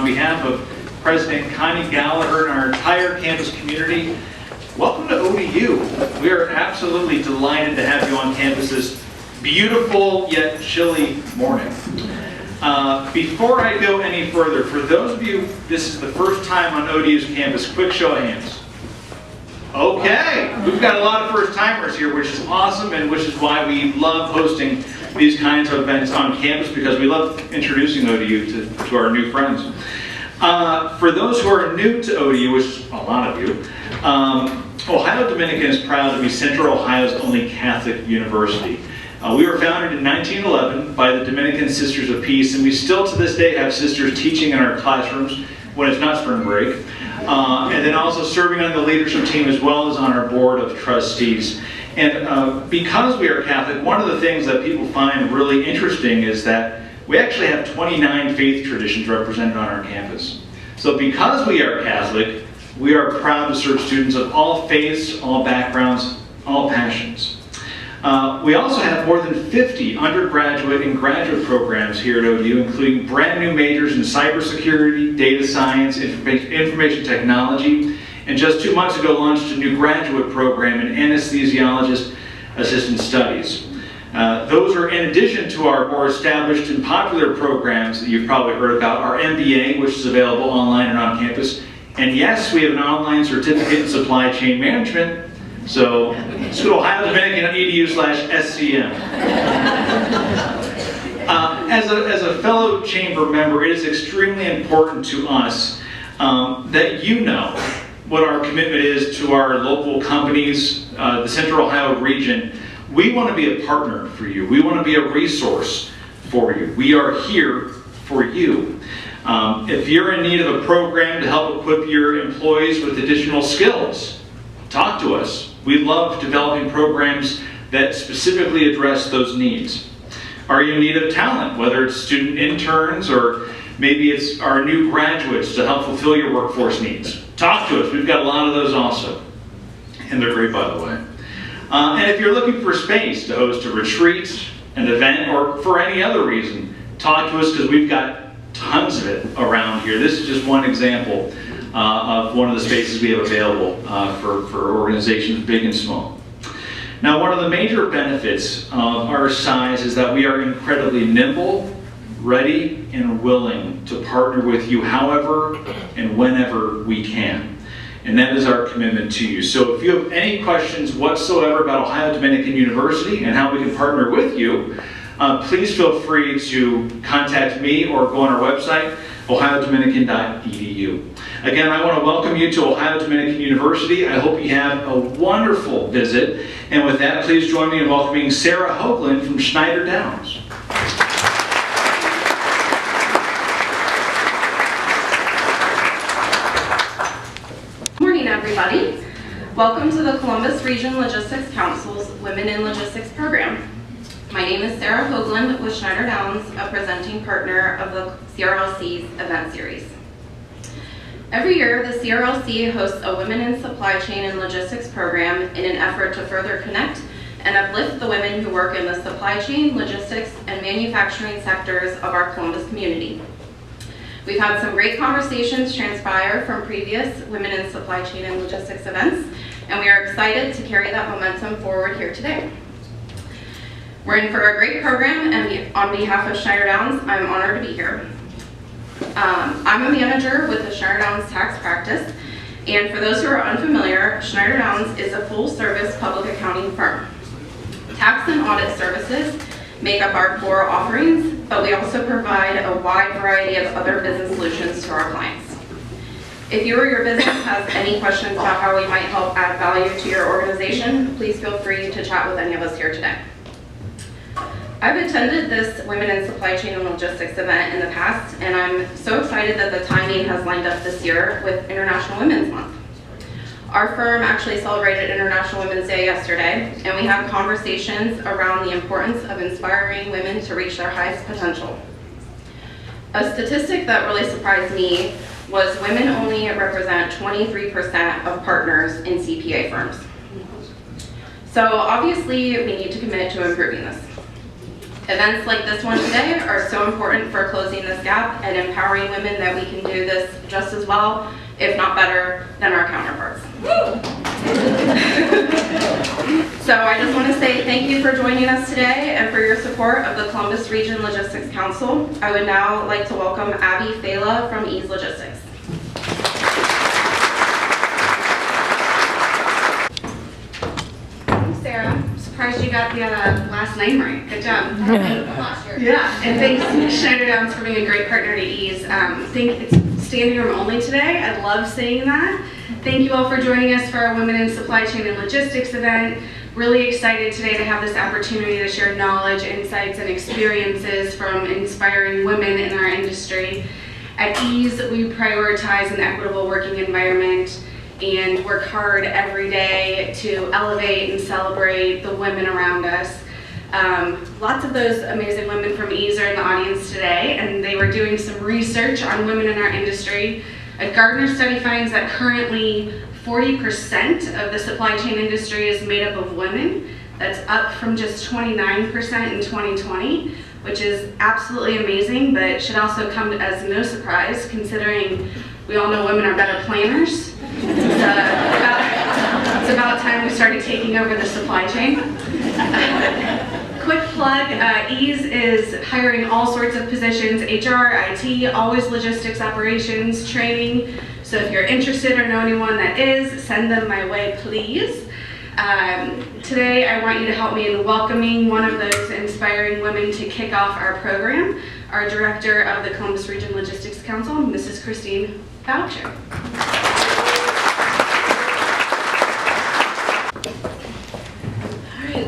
on behalf of President Connie Gallagher and our entire campus community, welcome to ODU. We are absolutely delighted to have you on campus this beautiful yet chilly morning. Before I go any further, for those of you, this is the first time on ODU's campus, quick show of hands. Okay, we've got a lot of first timers here, which is awesome, and which is why we love hosting these kinds of events on campus, because we love introducing ODU to our new friends. For those who are new to ODU, which is a lot of you, Ohio Dominican is proud to be Central Ohio's only Catholic university. We were founded in 1911 by the Dominican Sisters of Peace, and we still to this day have sisters teaching in our classrooms when it's not spring break, and then also serving on the leadership team as well as on our board of trustees. And because we are Catholic, one of the things that people find really interesting is that we actually have 29 faith traditions represented on our campus. So because we are Catholic, we are proud to serve students of all faiths, all backgrounds, all passions. We also have more than 50 undergraduate and graduate programs here at ODU, including brand new majors in cybersecurity, data science, information technology, and just 2 months ago launched a new graduate program in anesthesiologist assistant studies. Those are in addition to our more established and popular programs that you've probably heard about, our MBA, which is available online and on campus. And yes, we have an online certificate in supply chain management. So, let's go to ohiodominican.edu/SCM. As a fellow chamber member, it is extremely important to us that you know what our commitment is to our local companies, the Central Ohio region. We want to be a partner for you. We want to be a resource for you. We are here for you. If you're in need of a program to help equip your employees with additional skills, talk to us. We love developing programs that specifically address those needs. Are you in need of talent, whether it's student interns or maybe it's our new graduates to help fulfill your workforce needs? Talk to us. We've got a lot of those also. And they're great, by the way. And if you're looking for space to host a retreat, an event, or for any other reason, talk to us, because we've got tons of it around here. This is just one example of one of the spaces we have available for organizations big and small. Now, one of the major benefits of our size is that we are incredibly nimble, ready, and willing to partner with you however and whenever we can. And that is our commitment to you. So if you have any questions whatsoever about Ohio Dominican University and how we can partner with you, please feel free to contact me or go on our website, ohiodominican.edu. Again, I want to welcome you to Ohio Dominican University. I hope you have a wonderful visit. And with that, please join me in welcoming Sarah Hoagland from Schneider Downs. Everybody. Welcome to the Columbus Region Logistics Council's Women in Logistics program. My name is Sarah Hoagland with Schneider Downs, a presenting partner of the CRLC's event series. Every year, the CRLC hosts a Women in Supply Chain and Logistics program in an effort to further connect and uplift the women who work in the supply chain, logistics, and manufacturing sectors of our Columbus community. We've had some great conversations transpire from previous Women in Supply Chain and Logistics events, and we are excited to carry that momentum forward here today. We're in for a great program, and on behalf of Schneider Downs, I'm honored to be here. I'm a manager with the Schneider Downs tax practice, and for those who are unfamiliar, Schneider Downs is a full-service public accounting firm. Tax and audit services make up our core offerings, but we also provide a wide variety of other business solutions to our clients. If you or your business has any questions about how we might help add value to your organization, please feel free to chat with any of us here today. I've attended this Women in Supply Chain and Logistics event in the past, and I'm so excited that the timing has lined up this year with International Women's Month. Our firm actually celebrated International Women's Day yesterday, and we had conversations around the importance of inspiring women to reach their highest potential. A statistic that really surprised me was women only represent 23% of partners in CPA firms. So obviously we need to commit to improving this. Events like this one today are so important for closing this gap and empowering women that we can do this just as well, if not better, than our counterparts. So I just want to say thank you for joining us today and for your support of the Columbus Region Logistics Council. I would now like to welcome Abby Fela from Ease Logistics. Sarah, I'm surprised you got the last name right. Good job. Yeah, and thanks Schneider Downs for being a great partner to Ease. I think it's standing room only today. I love saying that. Thank you all for joining us for our Women in Supply Chain and Logistics event. Really excited today to have this opportunity to share knowledge, insights, and experiences from inspiring women in our industry. At Ease, we prioritize an equitable working environment and work hard every day to elevate and celebrate the women around us. Lots of those amazing women from Ease are in the audience today, and they were doing some research on women in our industry. A Gardner study finds that currently 40% of the supply chain industry is made up of women. That's up from just 29% in 2020, which is absolutely amazing, but should also come as no surprise considering we all know women are better planners. It's about time we started taking over the supply chain. Quick plug, Ease is hiring all sorts of positions, HR, IT, always logistics operations, training. So if you're interested or know anyone that is, send them my way, please. Today I want you to help me in welcoming one of those inspiring women to kick off our program, our Director of the Columbus Region Logistics Council, Mrs. Christine Boucher.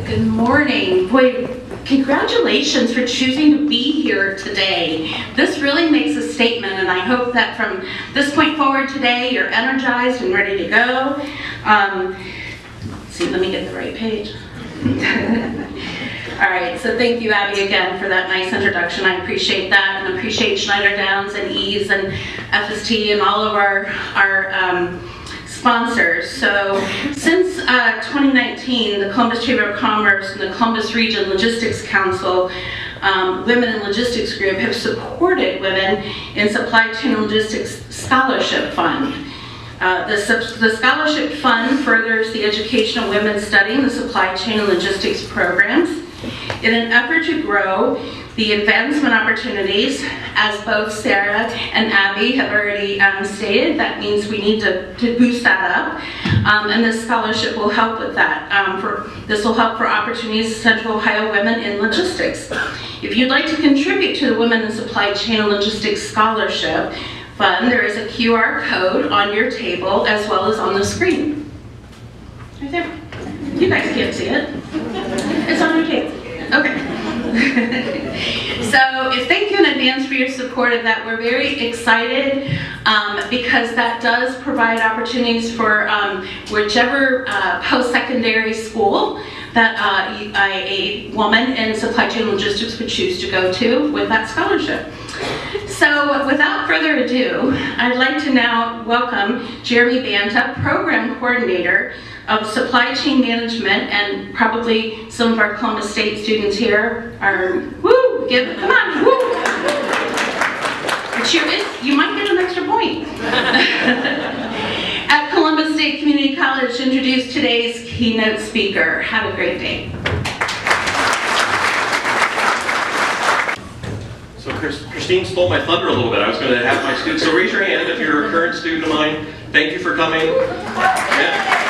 Good morning. Boy, congratulations for choosing to be here today. This really makes a statement, and I hope that from this point forward today, you're energized and ready to go. Let's see, let me get the right page. All right, so thank you, Abby, again for that nice introduction. I appreciate that, and appreciate Schneider Downs and Ease and FST and all of our sponsors. So since 2019, the Columbus Chamber of Commerce and the Columbus Region Logistics Council Women in Logistics Group have supported Women in Supply Chain and Logistics Scholarship Fund. The Scholarship Fund furthers the education of women studying the supply chain and logistics programs in an effort to grow the advancement opportunities. As both Sarah and Abby have already stated, that means we need to boost that up, and this scholarship will help with that. This will help for opportunities to Central Ohio women in logistics. If you'd like to contribute to the Women in Supply Chain and Logistics Scholarship Fund, there is a QR code on your table as well as on the screen. Right there. You guys can't see it. It's on your table. Okay. So thank you in advance for your support of that. We're very excited because that does provide opportunities for whichever post-secondary school that a woman in supply chain logistics would choose to go to with that scholarship. So without further ado, I'd like to now welcome Jeremy Banta, Program Coordinator of Supply Chain Management, and probably some of our Columbus State students here are, woo, come on, woo. You might get an extra point. At Columbus State Community College to introduce today's keynote speaker. Have a great day. So Christine stole my thunder a little bit. I was going to have my students, so raise your hand if you're a current student of mine. Thank you for coming. Yeah.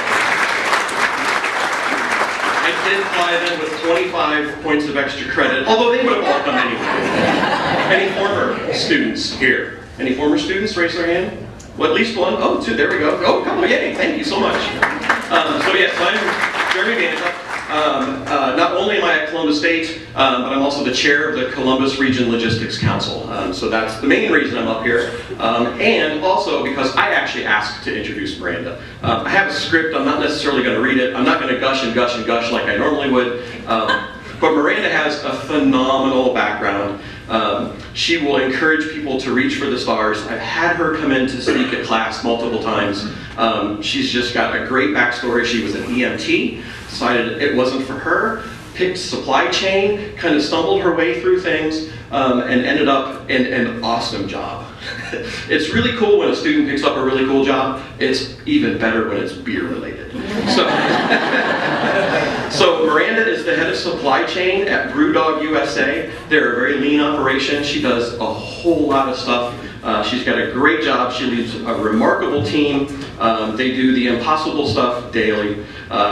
I did fly them with 25 points of extra credit, although they would have all come anyway. Any former students here? Any former students? Raise their hand. Well, at least one. Oh, two. There we go. Oh, come on. Yay. Thank you so much. So yes, I'm Jeremy Banta. Not only am I at Columbus State, but I'm also the chair of the Columbus Region Logistics Council. So that's the main reason I'm up here. And also because I actually asked to introduce Miranda. I have a script. I'm not necessarily going to read it. I'm not going to gush and gush and gush like I normally would. But Miranda has a phenomenal background. She will encourage people to reach for the stars. I've had her come in to speak at class multiple times. She's just got a great backstory. She was an EMT, decided it wasn't for her, picked supply chain, kind of stumbled her way through things, and ended up in an awesome job. It's really cool when a student picks up a really cool job. It's even better when it's beer related. So Miranda is the head of supply chain at Brewdog USA. They're a very lean operation. She does a whole lot of stuff. She's got a great job. She leads a remarkable team. They do the impossible stuff daily.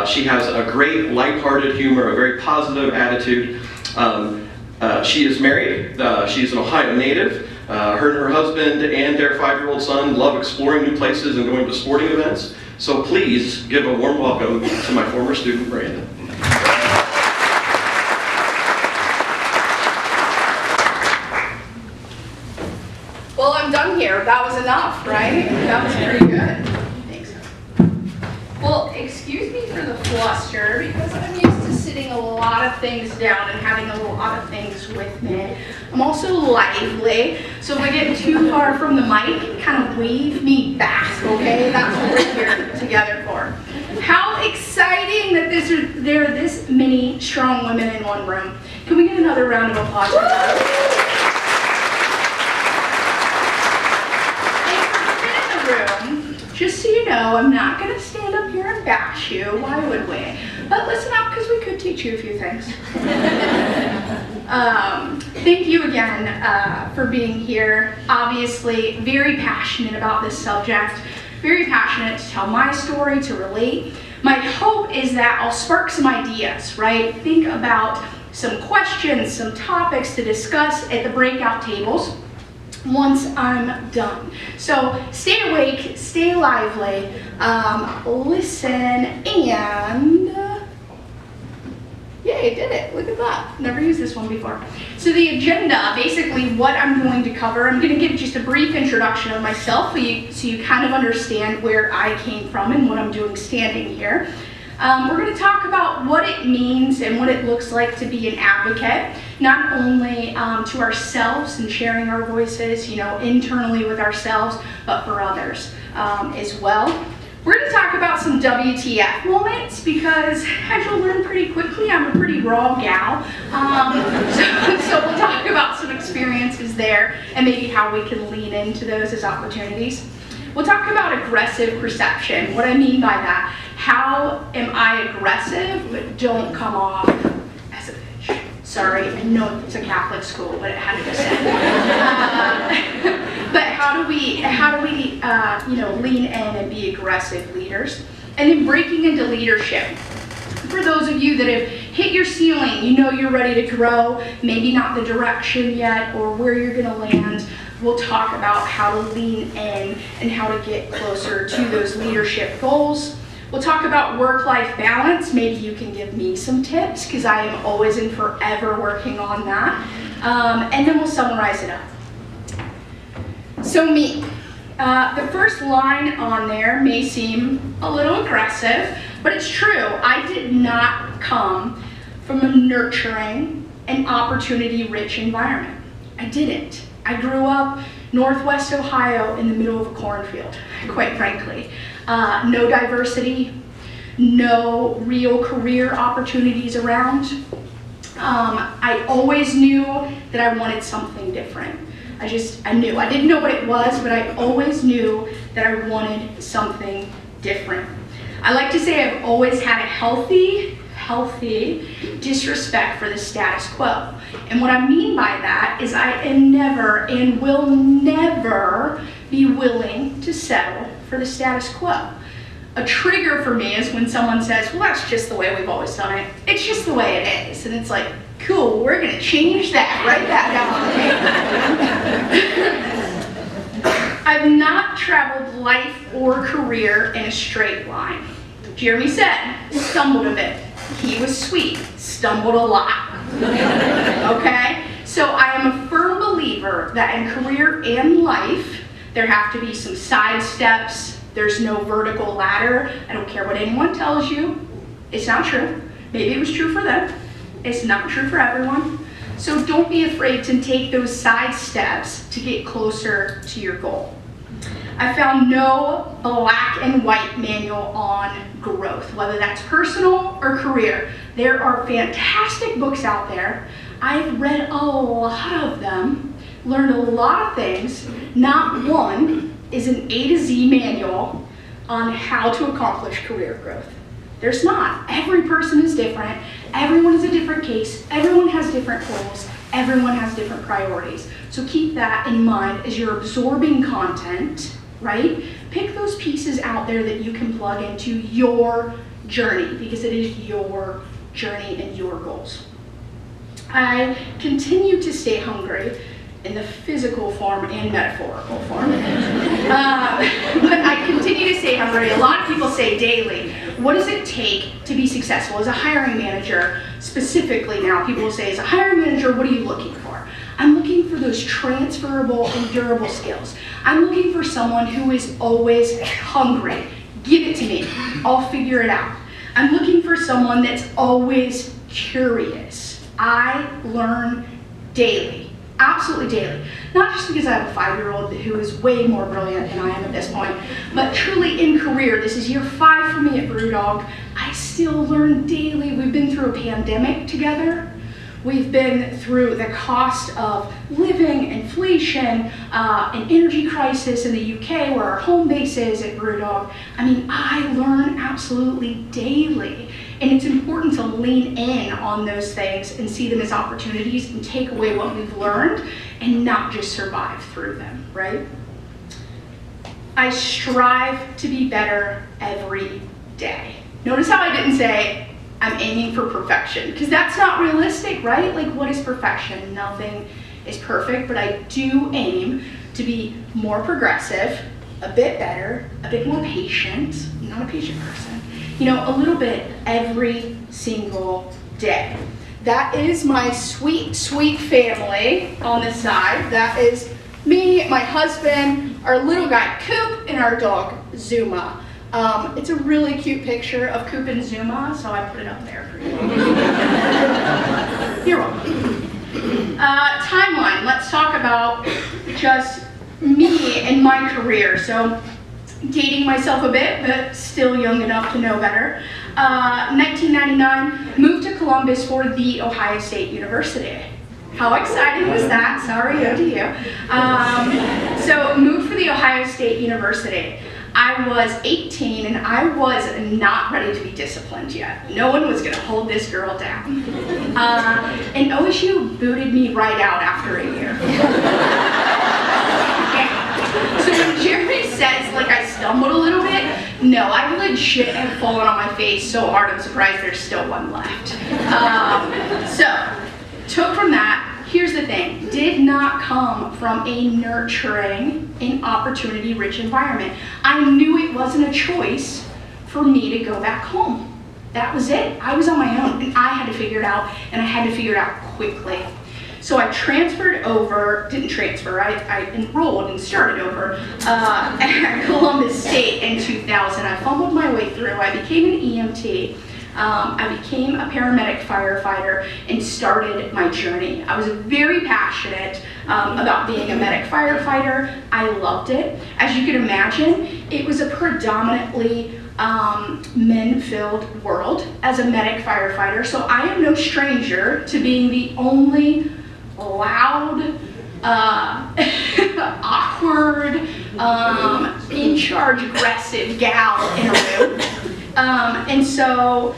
She has a great lighthearted humor, a very positive attitude. She is married. She's an Ohio native. Her and her husband and their 5-year-old son love exploring new places and going to sporting events. So please give a warm welcome to my former student, Miranda. Well, I'm done here. That was enough, right? That was pretty good. Thanks. Well, excuse me for the fluster, because I'm used to sitting a lot of things down and having a lot of things with me. I'm also lively, so if I get too far from the mic, kind of wave me back, okay? That's what we're here together for. How exciting that there are this many strong women in one room. Can we get another round of applause for that? Just so you know, I'm not going to stand up here and bash you. Why would we? But listen up, because we could teach you a few things. Thank you again for being here. Obviously, very passionate about this subject. Very passionate to tell my story, to relate. My hope is that I'll spark some ideas, right? Think about some questions, some topics to discuss at the breakout tables once I'm done. So stay awake, stay lively, listen, and yay, did it. Look at that. Never used this one before. So the agenda, basically what I'm going to cover, I'm going to give just a brief introduction of myself so you kind of understand where I came from and what I'm doing standing here. We're going to talk about what it means and what it looks like to be an advocate, not only to ourselves and sharing our voices, internally with ourselves, but for others as well. We're going to talk about some WTF moments because, as you'll learn pretty quickly, I'm a pretty raw gal. So we'll talk about some experiences there and maybe how we can lean into those as opportunities. We'll talk about aggressive perception. What I mean by that, how am I aggressive but don't come off as a bitch? Sorry, I know it's a Catholic school, but it had to be said. But how do we lean in and be aggressive leaders? And then breaking into leadership. For those of you that have hit your ceiling, you're ready to grow, maybe not the direction yet or where you're going to land. We'll talk about how to lean in and how to get closer to those leadership goals. We'll talk about work-life balance. Maybe you can give me some tips because I am always and forever working on that. And then we'll summarize it up. So me. The first line on there may seem a little aggressive, but it's true. I did not come from a nurturing and opportunity-rich environment. I didn't. I grew up Northwest Ohio in the middle of a cornfield, quite frankly. No diversity, no real career opportunities around. I always knew that I wanted something different. I knew. I didn't know what it was, but I always knew that I wanted something different. I like to say I've always had a healthy disrespect for the status quo. And what I mean by that is I am never and will never be willing to settle for the status quo. A trigger for me is when someone says, well, that's just the way we've always done it. It's just the way it is. And it's like, cool, we're going to change that. Write that down. I've not traveled life or career in a straight line. Jeremy said, stumbled a bit. He was sweet, stumbled a lot. Okay? So I am a firm believer that in career and life, there have to be some side steps. There's no vertical ladder. I don't care what anyone tells you. It's not true. Maybe it was true for them. It's not true for everyone. So don't be afraid to take those side steps to get closer to your goal. I found no black and white manual on growth, whether that's personal or career. There are fantastic books out there. I've read a lot of them, learned a lot of things. Not one is an A to Z manual on how to accomplish career growth. There's not. Every person is different. Everyone is a different case. Everyone has different goals. Everyone has different priorities. So keep that in mind as you're absorbing content, right? Pick those pieces out there that you can plug into your journey, because it is your journey and your goals. I continue to stay hungry in the physical form and metaphorical form. But I continue to stay hungry. A lot of people say daily, what does it take to be successful as a hiring manager? Specifically now, people will say, as a hiring manager, what are you looking for? I'm looking for those transferable and durable skills. I'm looking for someone who is always hungry. Give it to me, I'll figure it out. I'm looking for someone that's always curious. I learn daily. Absolutely daily. Not just because I have a 5-year-old who is way more brilliant than I am at this point, but truly in career. This is year 5 for me at BrewDog. I still learn daily. We've been through a pandemic together. We've been through the cost of living, inflation, an energy crisis in the UK where our home base is at BrewDog. I mean, I learn absolutely daily. And it's important to lean in on those things and see them as opportunities and take away what we've learned and not just survive through them, right? I strive to be better every day. Notice how I didn't say I'm aiming for perfection, because that's not realistic, right? Like, what is perfection? Nothing is perfect, but I do aim to be more progressive, a bit better, a bit more patient. I'm not a patient person. You know, a little bit every single day. That is my sweet, sweet family on this side. That is me, my husband, our little guy Coop, and our dog Zuma. It's a really cute picture of Coop and Zuma, so I put it up there for you. You're welcome. Timeline. Let's talk about just me and my career. So, dating myself a bit, but still young enough to know better. 1999, moved to Columbus for the Ohio State University. How exciting was that? Sorry, oh to you. So moved for the Ohio State University. I was 18 and I was not ready to be disciplined yet. No one was gonna hold this girl down. And OSU booted me right out after a year. So when Jeremy says, like, I stumbled a little bit, no, I legit have fallen on my face so hard I'm surprised there's still one left. So, took from that, here's the thing, did not come from a nurturing and opportunity-rich environment. I knew it wasn't a choice for me to go back home. That was it. I was on my own, and I had to figure it out, and I had to figure it out quickly. So I transferred over, didn't transfer, I enrolled and started over at Columbus State in 2000. I fumbled my way through. I became an EMT. I became a paramedic firefighter and started my journey. I was very passionate about being a medic firefighter. I loved it. As you can imagine, it was a predominantly men-filled world as a medic firefighter. So I am no stranger to being the only loud, awkward, in charge, aggressive gal in a room. And so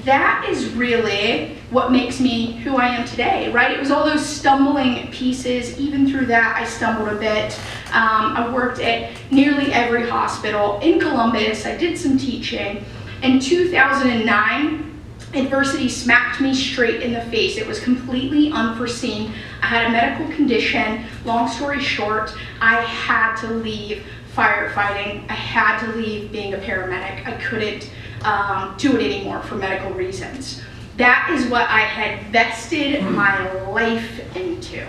that is really what makes me who I am today, right? It was all those stumbling pieces. Even through that, I stumbled a bit. I worked at nearly every hospital in Columbus. I did some teaching. In 2009, adversity smacked me straight in the face. It was completely unforeseen. I had a medical condition. Long story short, I had to leave firefighting. I had to leave being a paramedic. I couldn't do it anymore for medical reasons. That is what I had vested my life into.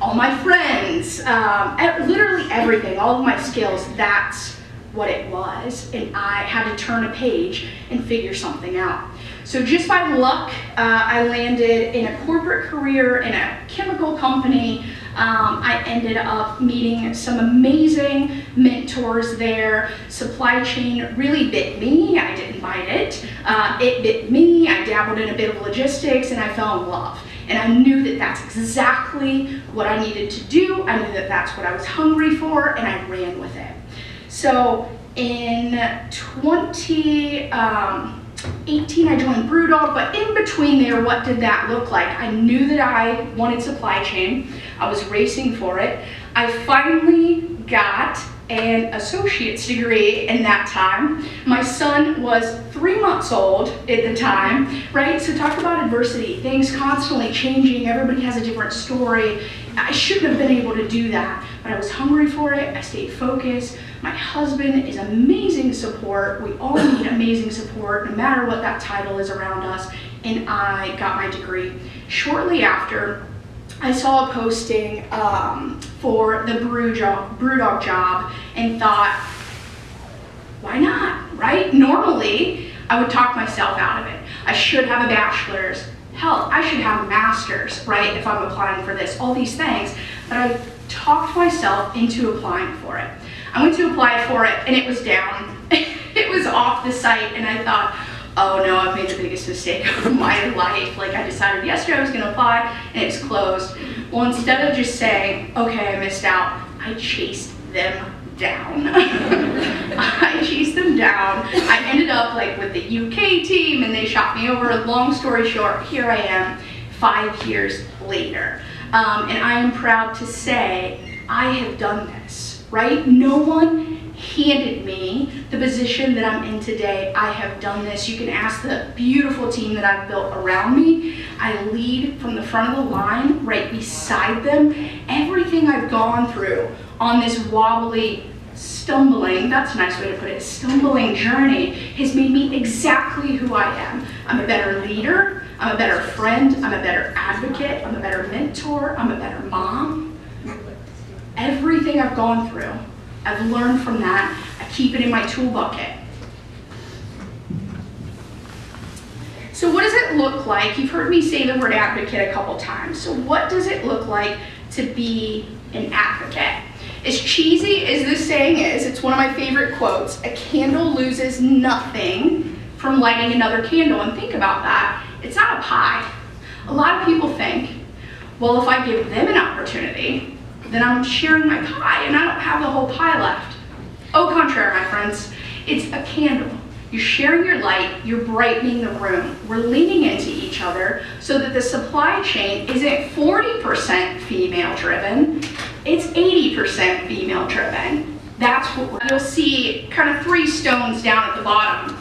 All my friends, literally everything, all of my skills, that's what it was. And I had to turn a page and figure something out. So just by luck, I landed in a corporate career in a chemical company I ended up meeting some amazing mentors there. Supply chain really bit me. I didn't bite it. It bit me. I dabbled in a bit of logistics and I fell in love. And I knew that that's exactly what I needed to do. I knew that that's what I was hungry for, and I ran with it. So in 2018, I joined BrewDog, but in between there, what did that look like? I knew that I wanted supply chain. I was racing for it. I finally got an associate's degree in that time. My son was 3 months old at the time, right? So talk about adversity, things constantly changing, everybody has a different story. I shouldn't have been able to do that, but I was hungry for it, I stayed focused. My husband is amazing support. We all need amazing support, no matter what that title is around us, and I got my degree. Shortly after, I saw a posting for the BrewDog job and thought, why not, right? Normally, I would talk myself out of it. I should have a bachelor's. Hell, I should have a master's, right, if I'm applying for this, all these things. But I talked myself into applying for it. I went to apply for it and it was down. It was off the site and I thought, oh no, I've made the biggest mistake of my life. Like I decided yesterday I was gonna apply and it's closed. Well, instead of just saying, okay, I missed out, I chased them down. I chased them down. I ended up like with the UK team and they shot me over. Long story short, here I am 5 years later. And I am proud to say I have done this, right? No one handed me the position that I'm in today. I have done this. You can ask the beautiful team that I've built around me. I lead from the front of the line, right beside them. Everything I've gone through on this wobbly, stumbling, that's a nice way to put it, stumbling journey has made me exactly who I am. I'm a better leader, I'm a better friend, I'm a better advocate, I'm a better mentor, I'm a better mom. Everything I've gone through, I've learned from that. I keep it in my tool bucket. So what does it look like? You've heard me say the word advocate a couple times. So what does it look like to be an advocate? As cheesy as this saying is, it's one of my favorite quotes, a candle loses nothing from lighting another candle. And think about that, it's not a pie. A lot of people think, well, if I give them an opportunity, then I'm sharing my pie and I don't have the whole pie left. Au contraire, my friends, it's a candle. You're sharing your light, you're brightening the room. We're leaning into each other so that the supply chain isn't 40% female driven, it's 80% female driven. That's what you'll see kind of 3 stones down at the bottom.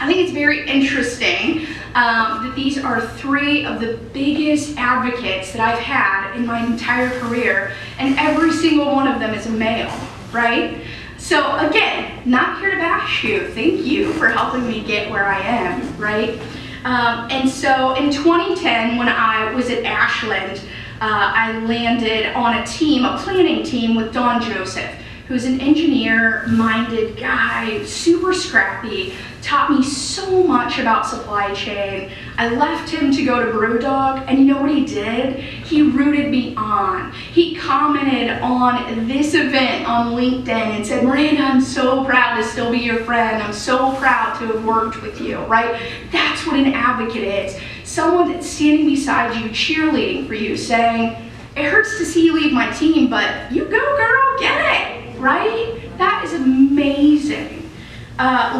I think it's very interesting that these are 3 of the biggest advocates that I've had in my entire career, and every single one of them is a male, right? So again, not here to bash you. Thank you for helping me get where I am, right? And so in 2010, when I was at Ashland, I landed on a team, a planning team with Don Joseph, who's an engineer-minded guy, super scrappy, taught me so much about supply chain. I left him to go to BrewDog, and you know what he did? He rooted me on. He commented on this event on LinkedIn and said, Miranda, I'm so proud to still be your friend. I'm so proud to have worked with you, right? That's what an advocate is. Someone that's standing beside you, cheerleading for you, saying, it hurts to see you leave my team, but you go, girl, get it, right? That is amazing.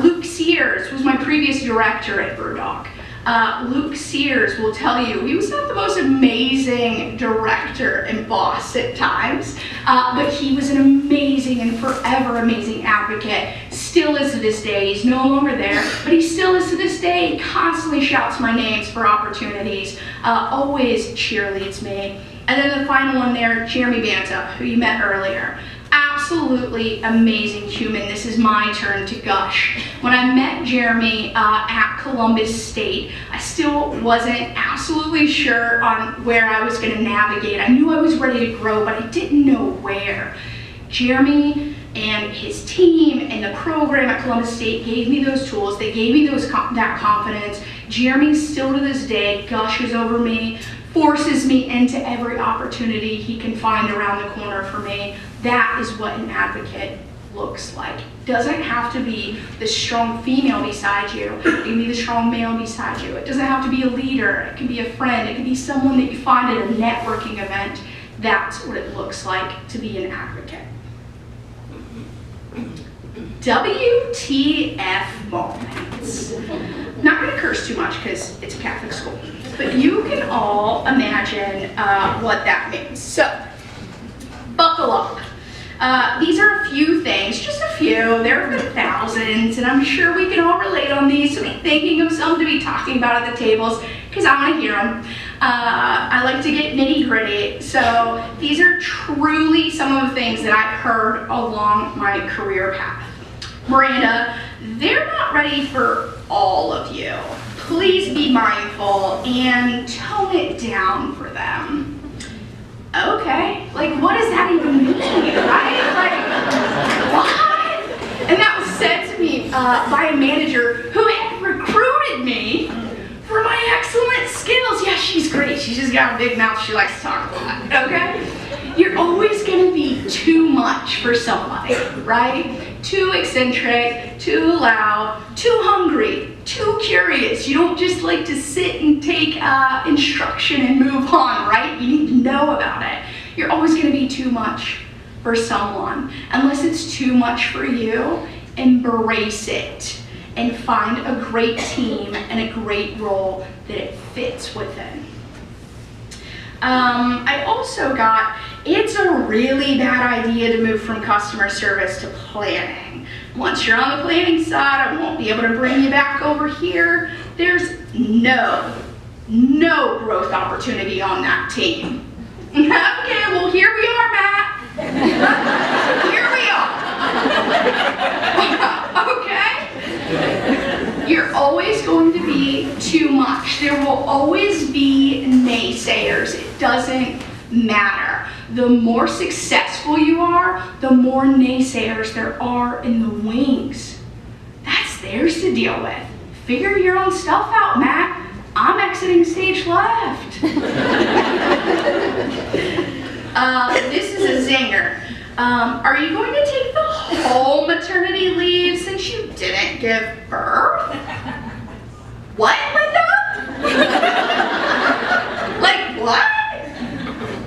Luke Sears was my previous director at BrewDog. Luke Sears will tell you he was not the most amazing director and boss at times, but he was an amazing and forever amazing advocate. Still is to this day. He's no longer there, but he still is to this day. He constantly shouts my names for opportunities, always cheerleads me. And then the final one there, Jeremy Banta, who you met earlier. Absolutely amazing human. This is my turn to gush. When I met Jeremy at Columbus State, I still wasn't absolutely sure on where I was going to navigate. I knew I was ready to grow, but I didn't know where. Jeremy and his team and the program at Columbus State gave me those tools. They gave me that confidence. Jeremy still to this day gushes over me forces me into every opportunity he can find around the corner for me. That is what an advocate looks like. Doesn't have to be the strong female beside you. It can be the strong male beside you. It doesn't have to be a leader. It can be a friend. It can be someone that you find at a networking event. That's what it looks like to be an advocate. WTF moments. I'm not going to curse too much because it's a Catholic school, but you can all imagine what that means. So, buckle up. These are a few things, just a few. There have been thousands, and I'm sure we can all relate on these, so be thinking of some to be talking about at the tables, because I want to hear them. I like to get nitty gritty, so these are truly some of the things that I've heard along my career path. Miranda, they're not ready for all of you. Please be mindful and tone it down for them. Okay, like what does that even mean, right? Like, what? And that was said to me by a manager who had recruited me for my excellent skills. Yeah, she's great. She's just got a big mouth. She likes to talk a lot, okay? You're always gonna be too much for somebody, right? Too eccentric, too loud, too hungry, too curious. You don't just like to sit and take instruction and move on, right? You need to know about it. You're always gonna be too much for someone. Unless it's too much for you, embrace it and find a great team and a great role that it fits within. I also got, it's a really bad idea to move from customer service to planning. Once you're on the planning side, I won't be able to bring you back over here. There's no growth opportunity on that team. Okay, well here we are, Matt. Here we are. Okay? You're always going to be too much. There will always be naysayers. It doesn't matter. The more successful you are, the more naysayers there are in the wings. That's theirs to deal with. Figure your own stuff out, Matt. I'm exiting stage left. This is a zinger. Are you going to take the whole maternity leave since you didn't give birth? What, Linda? Like what?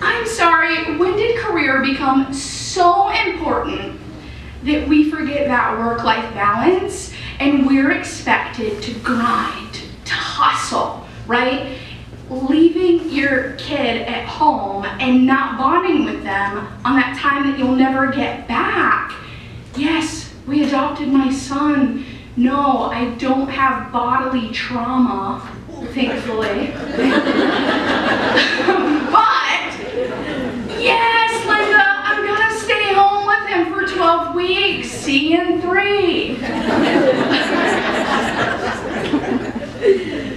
I'm sorry, when did career become so important that we forget that work-life balance and we're expected to grind, to hustle, right? Leaving your kid at home and not bonding with them on that time that you'll never get back. Yes, we adopted my son. No, I don't have bodily trauma, thankfully. But, yes, Linda, I'm gonna stay home with him for 12 weeks. See you in 3.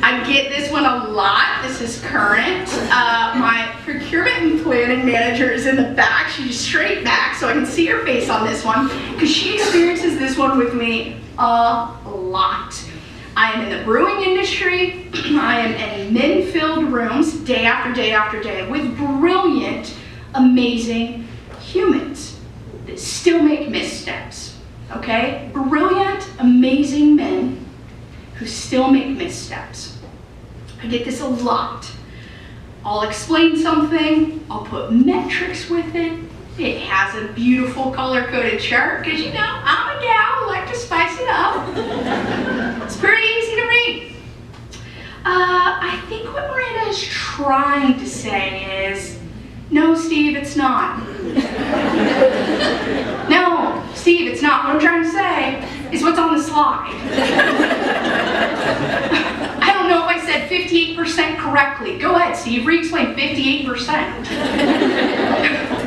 I get this one a lot. This is current. My procurement and planning manager is in the back. She's straight back, so I can see her face on this one, because she experiences this one with me a lot. I am in the brewing industry. I am in men-filled rooms day after day after day with brilliant, amazing humans that still make missteps, okay? Brilliant, amazing men who still make missteps. I get this a lot. I'll explain something, I'll put metrics with it. It has a beautiful color-coded chart, because you know, I'm a gal, I like to spice it up. It's pretty easy to read. I think what Miranda is trying to say is, no, Steve, it's not. No, Steve, it's not. What I'm trying to say is what's on the slide. I don't know if I said 58% correctly. Go ahead, Steve, re-explain 58%.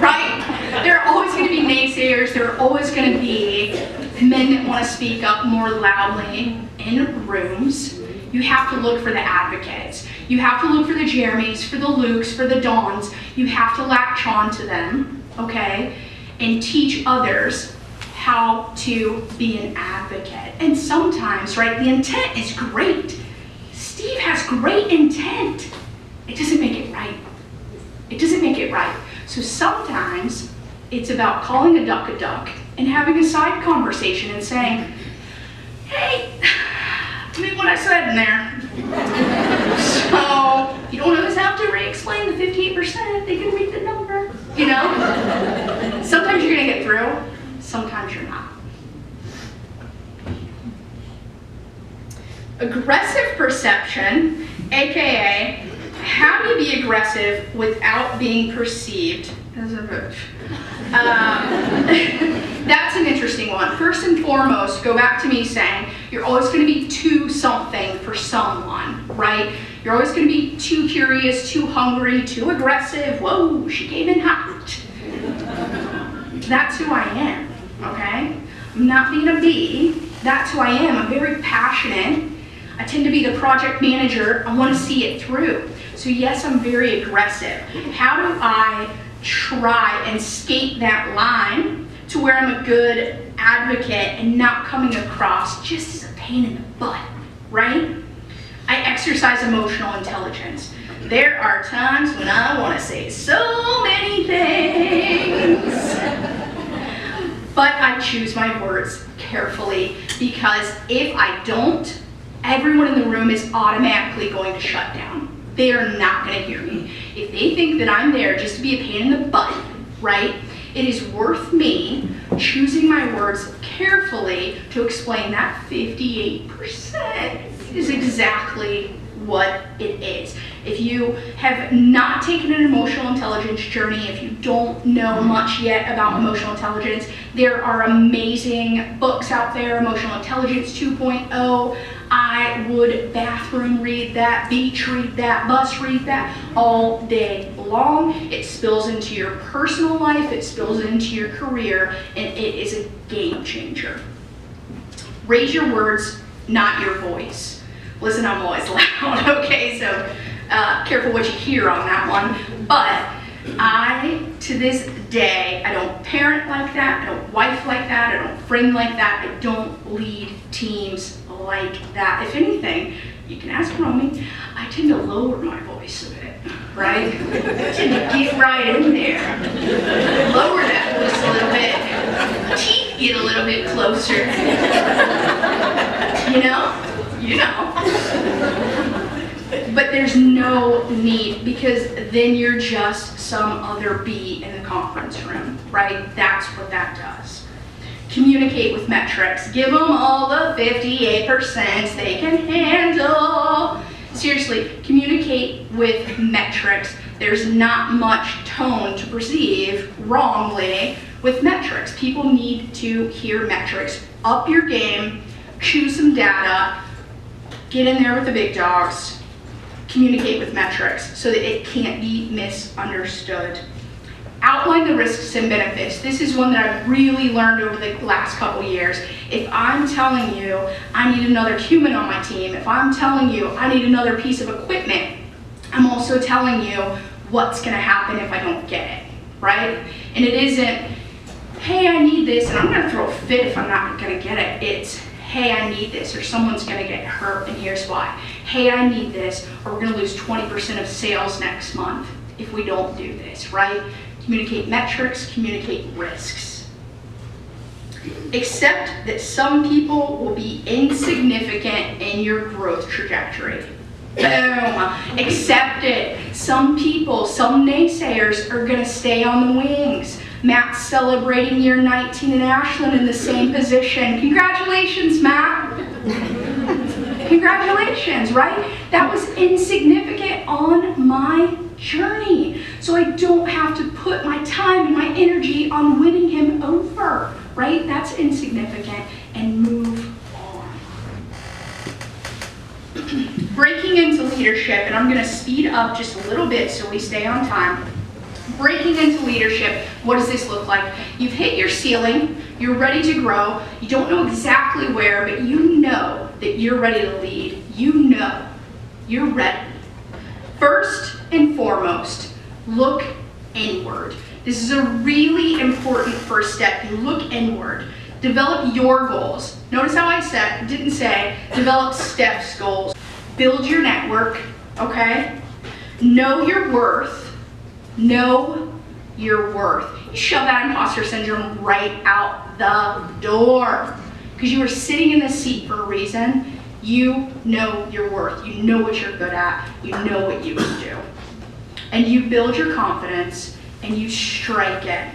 Right? There are always going to be naysayers. There are always going to be men that want to speak up more loudly in rooms. You have to look for the advocates. You have to look for the Jeremys, for the Lukes, for the Dawns. You have to latch on to them, okay? And teach others how to be an advocate. And sometimes, right, the intent is great. Steve has great intent. It doesn't make it right. doesn't make it right. So sometimes it's about calling a duck and having a side conversation and saying, hey, read what I said in there. So you don't always have to re-explain the 58%, they can read the number, you know? Sometimes you're gonna get through, sometimes you're not. Aggressive perception, AKA, how do you be aggressive without being perceived as a bitch? That's an interesting one. First and foremost, go back to me saying, you're always going to be too something for someone, right? You're always going to be too curious, too hungry, too aggressive. Whoa, she came in hot. That's who I am, okay? I'm not being a bee. That's who I am. I'm very passionate. I tend to be the project manager. I want to see it through. So yes, I'm very aggressive. How do I try and skate that line to where I'm a good advocate and not coming across just as a pain in the butt, right? I exercise emotional intelligence. There are times when I want to say so many things, but I choose my words carefully, because if I don't, everyone in the room is automatically going to shut down. They are not going to hear me. If they think that I'm there just to be a pain in the butt, right, it is worth me choosing my words carefully to explain that 58% is exactly what it is. If you have not taken an emotional intelligence journey, if you don't know much yet about emotional intelligence, there are amazing books out there, Emotional Intelligence 2.0. I would bathroom read that, beach read that, bus read that all day long. It spills into your personal life, it spills into your career, and it is a game changer. Raise your words, not your voice. Listen, I'm always loud, okay? So careful what you hear on that one. But to this day, I don't parent like that, I don't wife like that, I don't friend like that, I don't lead teams like that. If anything, you can ask Romy, I tend to lower my voice a bit, right? I tend to get right in there. Lower that voice a little bit. Teeth get a little bit closer. You know? But there's no need, because then you're just some other bee in the conference room, right? That's what that does. Communicate with metrics. Give them all the 58% they can handle. Seriously, communicate with metrics. There's not much tone to perceive wrongly with metrics. People need to hear metrics. Up your game, choose some data, get in there with the big dogs, communicate with metrics so that it can't be misunderstood. Outline the risks and benefits. This is one that I've really learned over the last couple years. If I'm telling you I need another human on my team, if I'm telling you I need another piece of equipment, I'm also telling you what's going to happen if I don't get it, right? And it isn't, hey, I need this, and I'm going to throw a fit if I'm not going to get it. It's, hey, I need this, or someone's going to get hurt, and here's why. Hey, I need this, or we're going to lose 20% of sales next month if we don't do this, right? Communicate metrics, communicate risks. Accept that some people will be insignificant in your growth trajectory. Boom. Accept it. Some people, some naysayers are going to stay on the wings. Matt's celebrating year 19 and Ashlyn in the same position. Congratulations, Matt. Congratulations, right? That was insignificant on my journey. So I don't have to put my time and my energy on winning him over, right? That's insignificant, and move on. Breaking into leadership, and I'm going to speed up just a little bit so we stay on time. Breaking into leadership, what does this look like? You've hit your ceiling, you're ready to grow, you don't know exactly where, but you know that you're ready to lead. You know you're ready. First and foremost, look inward. This is a really important first step. You look inward. Develop your goals. Notice how I didn't say develop Steph's goals. Build your network, okay? Know your worth. Know your worth. You shove that imposter syndrome right out the door. Because you are sitting in this seat for a reason. You know your worth. You know what you're good at. You know what you can do. And you build your confidence and you strike it.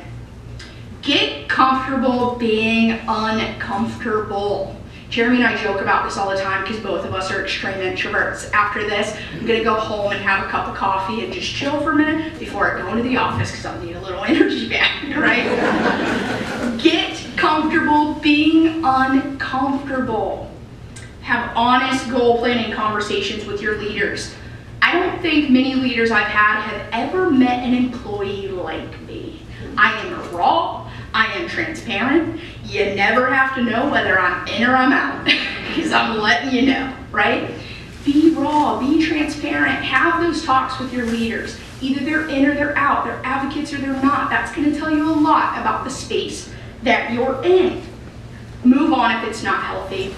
Get comfortable being uncomfortable. Jeremy and I joke about this all the time because both of us are extreme introverts. After this, I'm gonna go home and have a cup of coffee and just chill for a minute before I go into the office because I'll need a little energy back, right? Get comfortable being uncomfortable. Have honest goal planning conversations with your leaders. I don't think many leaders I've had have ever met an employee like me. I am raw, I am transparent. You never have to know whether I'm in or I'm out, because I'm letting you know, right? Be raw, be transparent, have those talks with your leaders. Either they're in or they're out, they're advocates or they're not. That's gonna tell you a lot about the space that you're in. Move on if it's not healthy.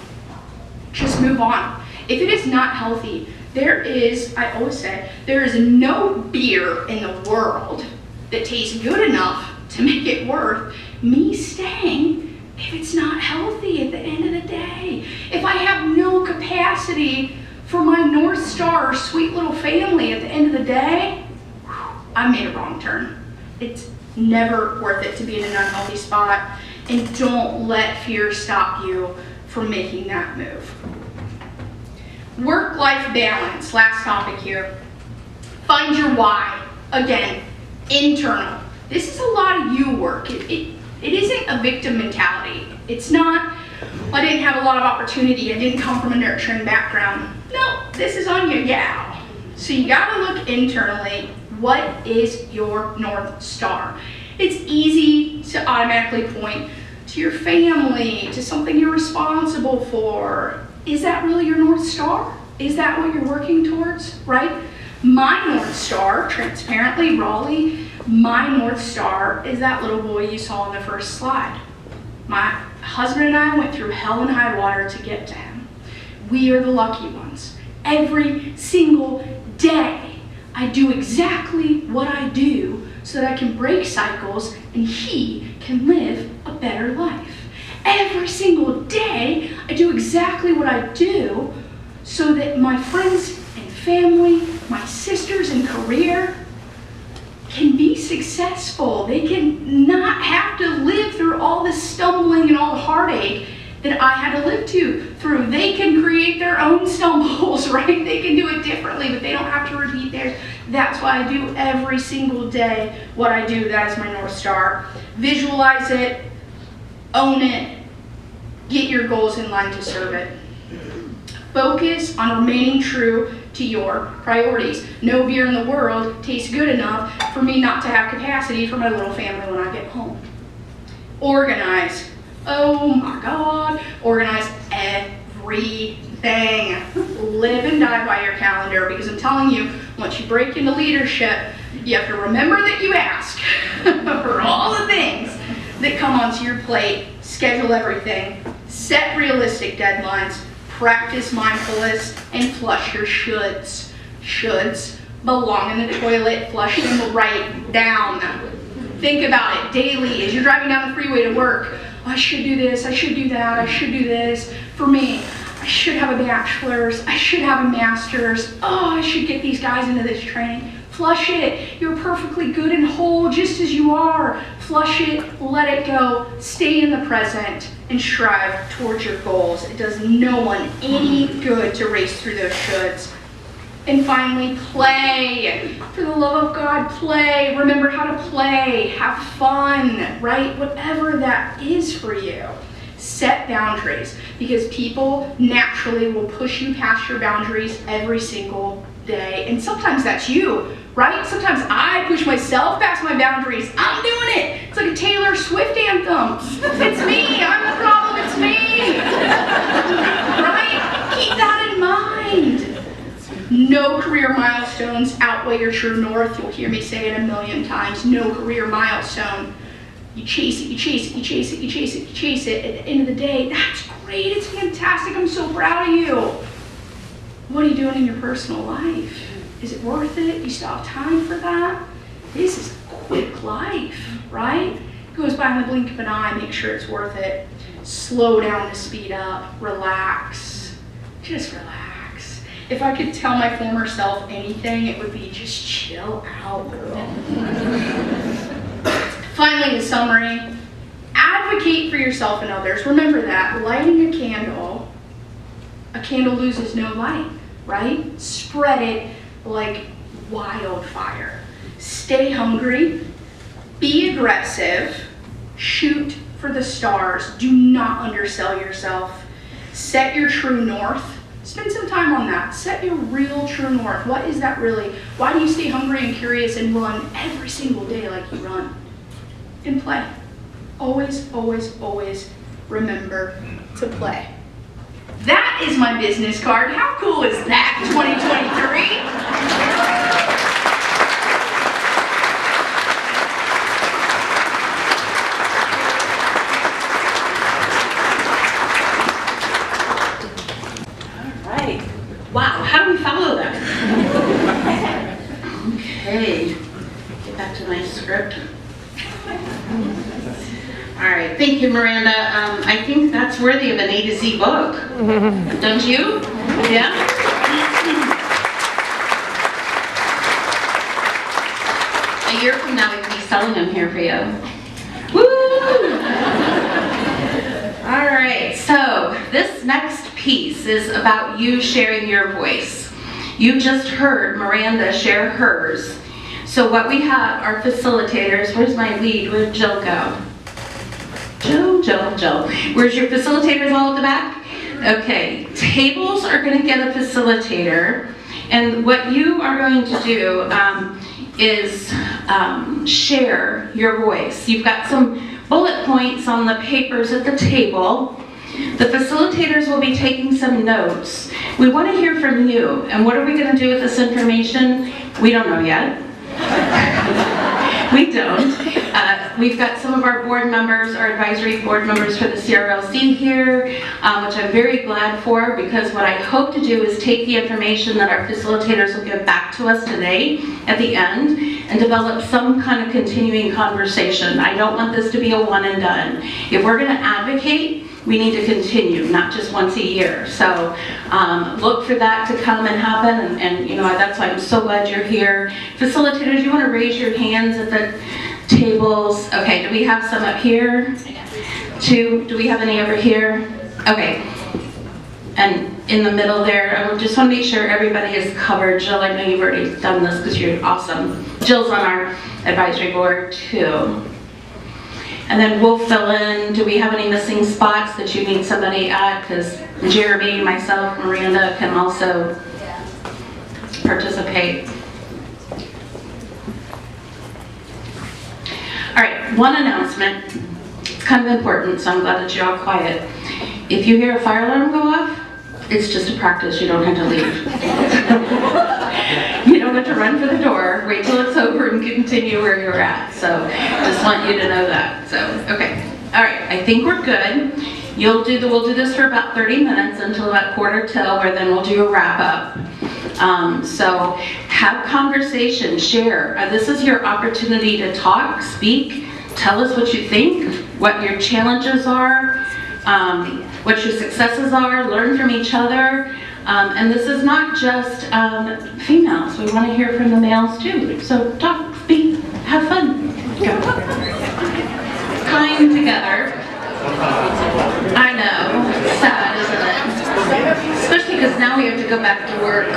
Just move on. If it is not healthy, I always say, there is no beer in the world that tastes good enough to make it worth me staying if it's not healthy at the end of the day. If I have no capacity for my North Star sweet little family at the end of the day, I made a wrong turn. It's never worth it to be in an unhealthy spot, and don't let fear stop you from making that move. Work-life balance, last topic here. Find your why. Again, internal. This is a lot of you work. It isn't a victim mentality. It's not, I didn't have a lot of opportunity, I didn't come from a nurturing background. No, this is on your gal. So you gotta look internally, what is your North Star? It's easy to automatically point to your family, to something you're responsible for. Is that really your North Star? Is that what you're working towards, right? My North Star, transparently, rawly, my North Star is that little boy you saw on the first slide. My husband and I went through hell and high water to get to him. We are the lucky ones. Every single day, I do exactly what I do so that I can break cycles and he can live a better life. Every single day, I do exactly what I do so that my friends and family, my sisters and career can be successful. They can not have to live through all the stumbling and all the heartache that I had to live through. They can create their own stumbles, right? They can do it differently, but they don't have to repeat theirs. That's why I do every single day what I do. That is my North Star. Visualize it, own it, get your goals in line to serve it. Focus on remaining true to your priorities. No beer in the world tastes good enough for me not to have capacity for my little family when I get home. Organize. Oh my God. Organize everything. Live and die by your calendar, because I'm telling you, once you break into leadership, you have to remember that you ask for all the things that come onto your plate. Schedule everything. Set realistic deadlines. Practice mindfulness and flush your shoulds. Shoulds belong in the toilet. Flush them right down. Think about it daily as you're driving down the freeway to work. Oh, I should do this, I should do that, I should do this. For me, I should have a bachelor's, I should have a master's. Oh, I should get these guys into this training. Flush it. You're perfectly good and whole just as you are. Flush it, let it go, stay in the present, and strive towards your goals. It does no one any good to race through those shoulds. And finally, play. For the love of God, play. Remember how to play. Have fun, right? Whatever that is for you. Set boundaries, because people naturally will push you past your boundaries every single day. And sometimes that's you, right? Sometimes I push myself past my boundaries. I'm doing it. It's like a Taylor Swift anthem. It's me. I'm the problem. It's me. Right? Keep that in mind. No career milestones outweigh your true north. You'll hear me say it a million times. No career milestone. You chase it, you chase it, you chase it, you chase it, you chase it. At the end of the day, that's great. It's fantastic. I'm so proud of you. What are you doing in your personal life? Is it worth it? Do you still have time for that? this is a quick life, right? It goes by in the blink of an eye, make sure it's worth it. Slow down to speed up, relax, just relax. If I could tell my former self anything, it would be just chill out. Finally, in summary, advocate for yourself and others. Remember that lighting a candle loses no light, right? Spread it like wildfire. Stay hungry, be aggressive, shoot for the stars. Do not undersell yourself. Set your true north. Spend some time on that. Set your real true north. What is that really? Why do you stay hungry and curious and run every single day like you run? And play. Always, always, always remember to play. That is my business card. How cool is that, 2023? Wow, how do we follow that? Okay, get back to my script. All right, thank you, Miranda. I think that's worthy of an A to Z book. Don't you? Yeah? A year from now, we can be selling them here for you. Woo! All right, so this next piece is about you sharing your voice. You just heard Miranda share hers. So what we have are facilitators. Where's my lead? Where'd Jill go? Jill. Where's your facilitators all at the back? Okay, tables are going to get a facilitator. And what you are going to do is share your voice. You've got some bullet points on the papers at the table. The facilitators will be taking some notes. We want to hear from you. And what are we going to do with this information? We don't know yet. We don't. We've got some of our board members, our advisory board members for the CRLC here, which I'm very glad for, because what I hope to do is take the information that our facilitators will give back to us today at the end and develop some kind of continuing conversation. I don't want this to be a one and done. If we're going to advocate, we need to continue, not just once a year. So look for that to come and happen, and you know, that's why I'm so glad you're here. Facilitators, you want to raise your hands at the tables. Okay, do we have some up here? Two, do we have any over here? Okay, and in the middle there, I just want to make sure everybody is covered. Jill, I know you've already done this because you're awesome. Jill's on our advisory board too. And then we'll fill in. Do we have any missing spots that you need somebody at? Because Jeremy, myself, Miranda can also participate. All right, one announcement. It's kind of important, so I'm glad that you're all quiet. If you hear a fire alarm go off, it's just a practice. You don't have to leave. You don't have to run for the door. Wait till it's over and continue where you're at. So just want you to know that. So, okay. All right, I think we're good. We'll do this for about 30 minutes until about 1:45, where then we'll do a wrap up. So have conversation, share. This is your opportunity to talk, speak, tell us what you think, what your challenges are, what your successes are, learn from each other. And this is not just females. We want to hear from the males too. So talk, speak, have fun. Go. Time together. I know. Sad, isn't it? Especially because now we have to go back to work.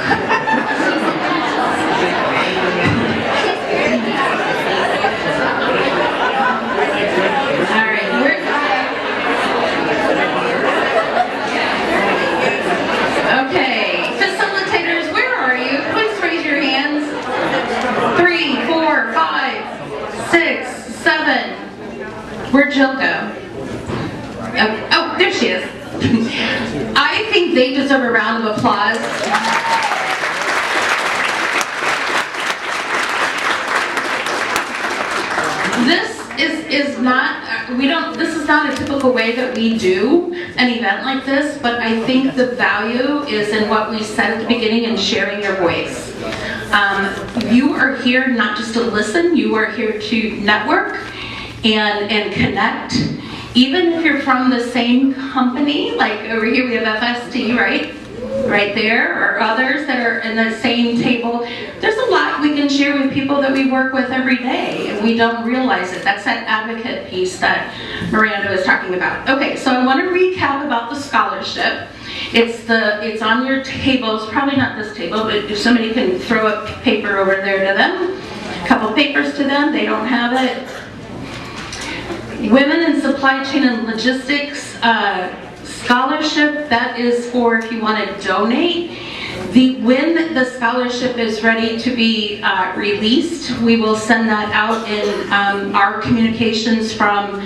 All right. Okay, facilitators, where are you? Please raise your hands. 3, 4, 5, 6, 7. Where'd Jill go? Oh, there she is. I think they deserve a round of applause. This is not a typical way that we do an event like this, but I think the value is in what we said at the beginning in sharing your voice. You are here not just to listen, you are here to network and connect. Even if you're from the same company, like over here we have FST, right? Right there, or others that are in the same table. There's a lot we can share with people that we work with every day, and we don't realize it. That's that advocate piece that Miranda was talking about. Okay, so I want to recap about the scholarship. It's on your tables, probably not this table, but if somebody can throw a paper over there to them, a couple papers to them, they don't have it. Women in Supply Chain and Logistics scholarship, that is for if you want to donate. When the scholarship is ready to be released, we will send that out in our communications from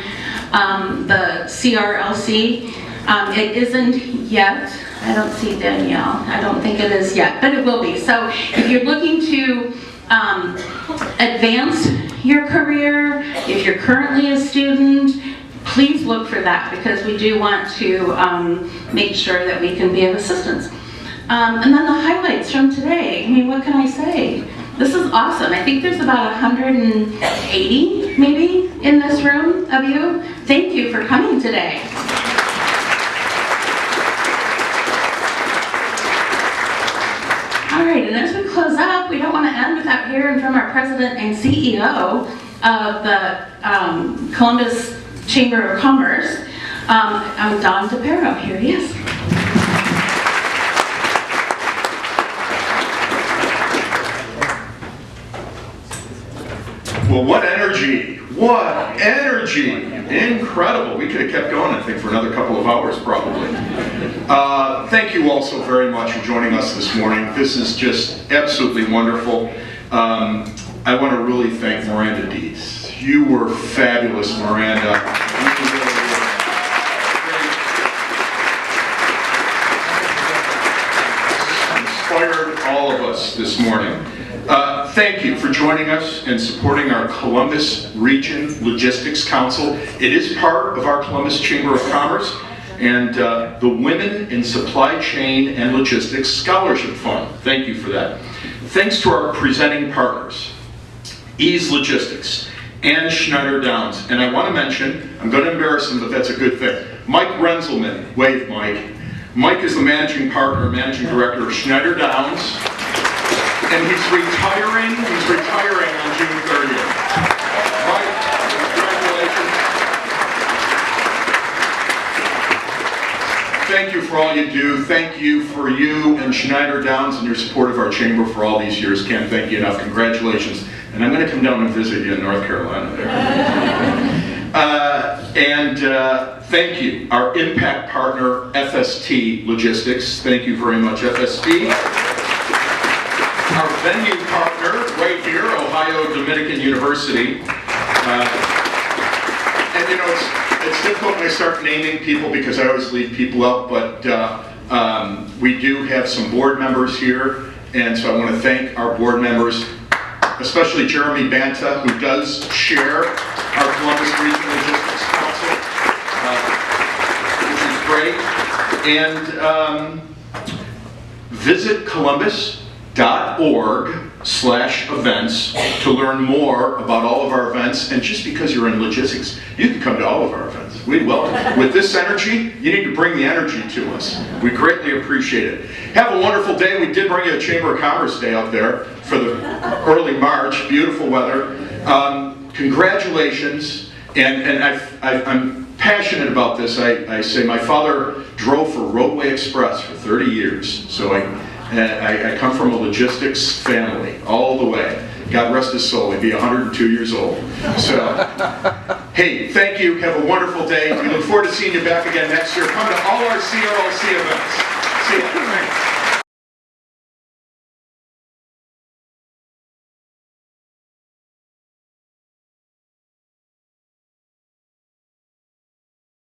the CRLC. It isn't yet. I don't see Danielle. I don't think it is yet, but it will be. So if you're looking to advance your career, if you're currently a student, please look for that, because we do want to make sure that we can be of assistance. And then the highlights from today. I mean, what can I say? This is awesome. I think there's about 180 maybe in this room of you. Thank you for coming today. All right, and as we close up, we don't want to end without hearing from our president and CEO of the Columbus Chamber of Commerce. I'm Don DePero. Here he is. Well, what energy! What energy! Incredible. We could have kept going, I think, for another couple of hours, probably. Thank you all so very much for joining us this morning. This is just absolutely wonderful. I want to really thank Miranda Dees. You were fabulous, Miranda. You really were. Inspired all of us this morning. Thank you for joining us and supporting our Columbus Region Logistics Council. It is part of our Columbus Chamber of Commerce and the Women in Supply Chain and Logistics Scholarship Fund. Thank you for that. Thanks to our presenting partners, Ease Logistics and Schneider Downs. And I want to mention, I'm going to embarrass him, but that's a good thing, Mike Renzelman. Wave, Mike. Mike is the managing partner, managing director of Schneider Downs, and he's retiring on June 30th. Mike, congratulations. Thank you for all you do. Thank you for you and Schneider Downs and your support of our chamber for all these years. Can't thank you enough. Congratulations. And I'm going to come down and visit you in North Carolina there. Thank you, our impact partner, FST Logistics. Thank you very much, FST. Our venue partner, right here, Ohio Dominican University. And you know, it's difficult when I start naming people because I always leave people out, but we do have some board members here, and so I want to thank our board members, especially Jeremy Banta, who does share our Columbus Region Logistics Council, which is great. And visit columbus.org/events to learn more about all of our events. And just because you're in logistics, you can come to all of our events. We welcome. With this energy, you need to bring the energy to us. We greatly appreciate it. Have a wonderful day. We did bring you a Chamber of Commerce Day out there for the early March. Beautiful weather. Congratulations. And I'm passionate about this. I say my father drove for Roadway Express for 30 years. So I come from a logistics family all the way. God rest his soul, he'd be 102 years old. So, hey, thank you. Have a wonderful day. We look forward to seeing you back again next year. Come to all our CRLC events. See you.